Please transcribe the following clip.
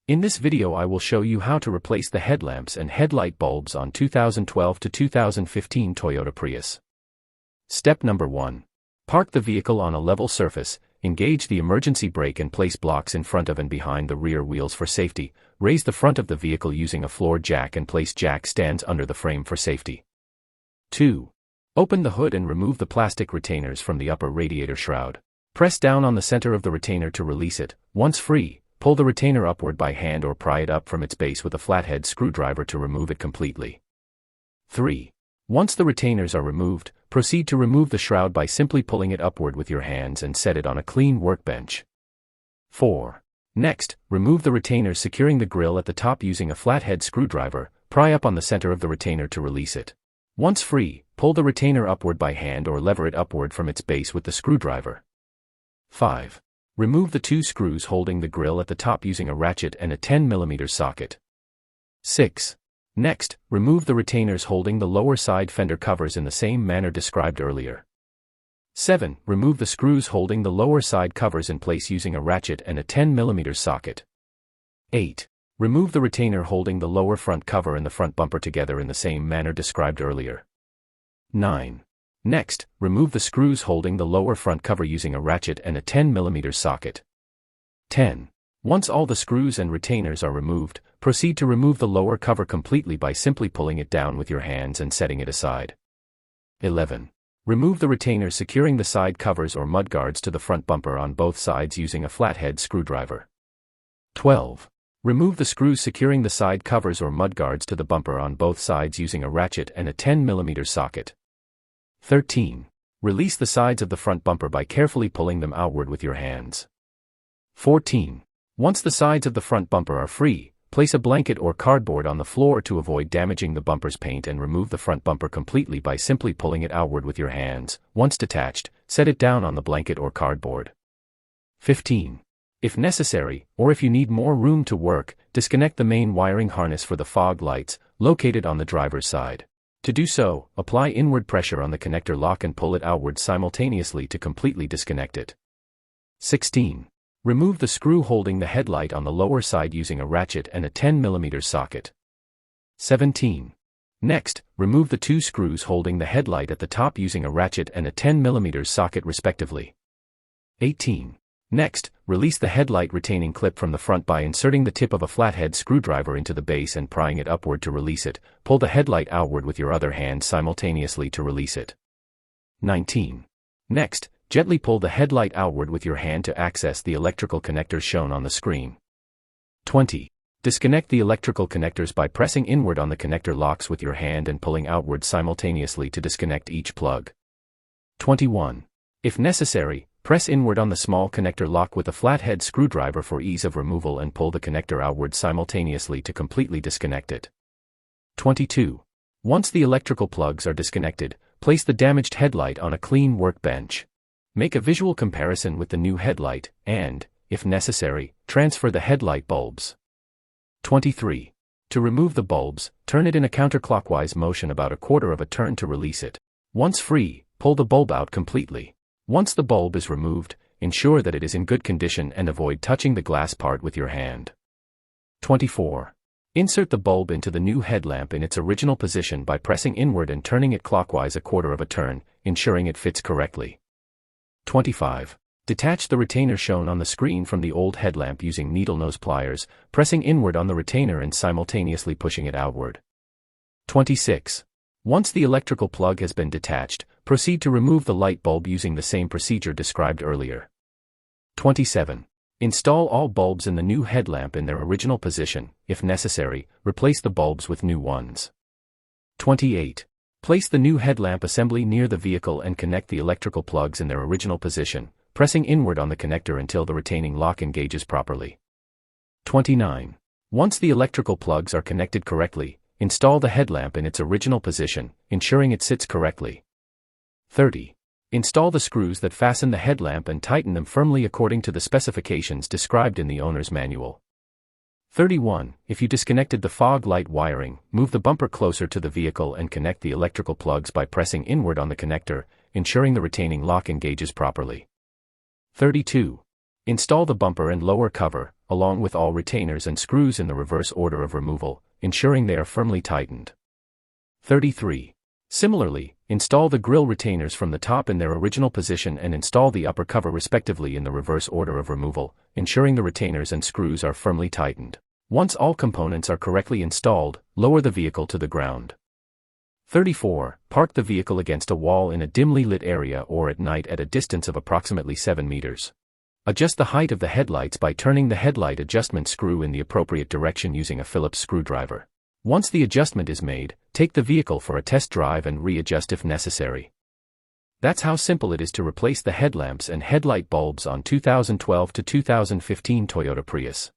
In this video I will show you how to replace the headlamps and headlight bulbs on 2012 to 2015 Toyota Prius. Step number 1. Park the vehicle on a level surface, engage the emergency brake and place blocks in front of and behind the rear wheels for safety. Raise the front of the vehicle using a floor jack and place jack stands under the frame for safety. 2. Open the hood and remove the plastic retainers from the upper radiator shroud. Press down on the center of the retainer to release it. Once free, pull the retainer upward by hand or pry it up from its base with a flathead screwdriver to remove it completely. 3. Once the retainers are removed, proceed to remove the shroud by simply pulling it upward with your hands and set it on a clean workbench. 4. Next, remove the retainers securing the grille at the top using a flathead screwdriver. Pry up on the center of the retainer to release it. Once free, pull the retainer upward by hand or lever it upward from its base with the screwdriver. 5. Remove the 2 screws holding the grille at the top using a ratchet and a 10mm socket. 6. Next, remove the retainers holding the lower side fender covers in the same manner described earlier. 7. Remove the screws holding the lower side covers in place using a ratchet and a 10mm socket. 8. Remove the retainer holding the lower front cover and the front bumper together in the same manner described earlier. 9. Next, remove the screws holding the lower front cover using a ratchet and a 10mm socket. 10. Once all the screws and retainers are removed, proceed to remove the lower cover completely by simply pulling it down with your hands and setting it aside. 11. Remove the retainers securing the side covers or mudguards to the front bumper on both sides using a flathead screwdriver. 12. Remove the screws securing the side covers or mudguards to the bumper on both sides using a ratchet and a 10mm socket. 13. Release the sides of the front bumper by carefully pulling them outward with your hands. 14. Once the sides of the front bumper are free, place a blanket or cardboard on the floor to avoid damaging the bumper's paint and remove the front bumper completely by simply pulling it outward with your hands. Once detached, set it down on the blanket or cardboard. 15. If necessary, or if you need more room to work, disconnect the main wiring harness for the fog lights, located on the driver's side. To do so, apply inward pressure on the connector lock and pull it outward simultaneously to completely disconnect it. 16. Remove the screw holding the headlight on the lower side using a ratchet and a 10mm socket. 17. Next, remove the 2 screws holding the headlight at the top using a ratchet and a 10mm socket respectively. 18. Next, release the headlight retaining clip from the front by inserting the tip of a flathead screwdriver into the base and prying it upward to release it. Pull the headlight outward with your other hand simultaneously to release it. 19. Next, gently pull the headlight outward with your hand to access the electrical connectors shown on the screen. 20. Disconnect the electrical connectors by pressing inward on the connector locks with your hand and pulling outward simultaneously to disconnect each plug. 21. If necessary, press inward on the small connector lock with a flathead screwdriver for ease of removal and pull the connector outward simultaneously to completely disconnect it. 22. Once the electrical plugs are disconnected, place the damaged headlight on a clean workbench. Make a visual comparison with the new headlight, and, if necessary, transfer the headlight bulbs. 23. To remove the bulbs, turn it in a counterclockwise motion about a quarter of a turn to release it. Once free, pull the bulb out completely. Once the bulb is removed, ensure that it is in good condition and avoid touching the glass part with your hand. 24. Insert the bulb into the new headlamp in its original position by pressing inward and turning it clockwise a quarter of a turn, ensuring it fits correctly. 25. Detach the retainer shown on the screen from the old headlamp using needle nose pliers, pressing inward on the retainer and simultaneously pushing it outward. 26. Once the electrical plug has been detached, proceed to remove the light bulb using the same procedure described earlier. 27. Install all bulbs in the new headlamp in their original position. If necessary, replace the bulbs with new ones. 28. Place the new headlamp assembly near the vehicle and connect the electrical plugs in their original position, pressing inward on the connector until the retaining lock engages properly. 29. Once the electrical plugs are connected correctly, install the headlamp in its original position, ensuring it sits correctly. 30. Install the screws that fasten the headlamp and tighten them firmly according to the specifications described in the owner's manual. 31. If you disconnected the fog light wiring, move the bumper closer to the vehicle and connect the electrical plugs by pressing inward on the connector, ensuring the retaining lock engages properly. 32. Install the bumper and lower cover, along with all retainers and screws in the reverse order of removal, ensuring they are firmly tightened. 33. Similarly, install the grille retainers from the top in their original position and install the upper cover respectively in the reverse order of removal, ensuring the retainers and screws are firmly tightened. Once all components are correctly installed, lower the vehicle to the ground. 34. Park the vehicle against a wall in a dimly lit area or at night at a distance of approximately 7 meters. Adjust the height of the headlights by turning the headlight adjustment screw in the appropriate direction using a Phillips screwdriver. Once the adjustment is made, take the vehicle for a test drive and readjust if necessary. That's how simple it is to replace the headlamps and headlight bulbs on 2012 to 2015 Toyota Prius.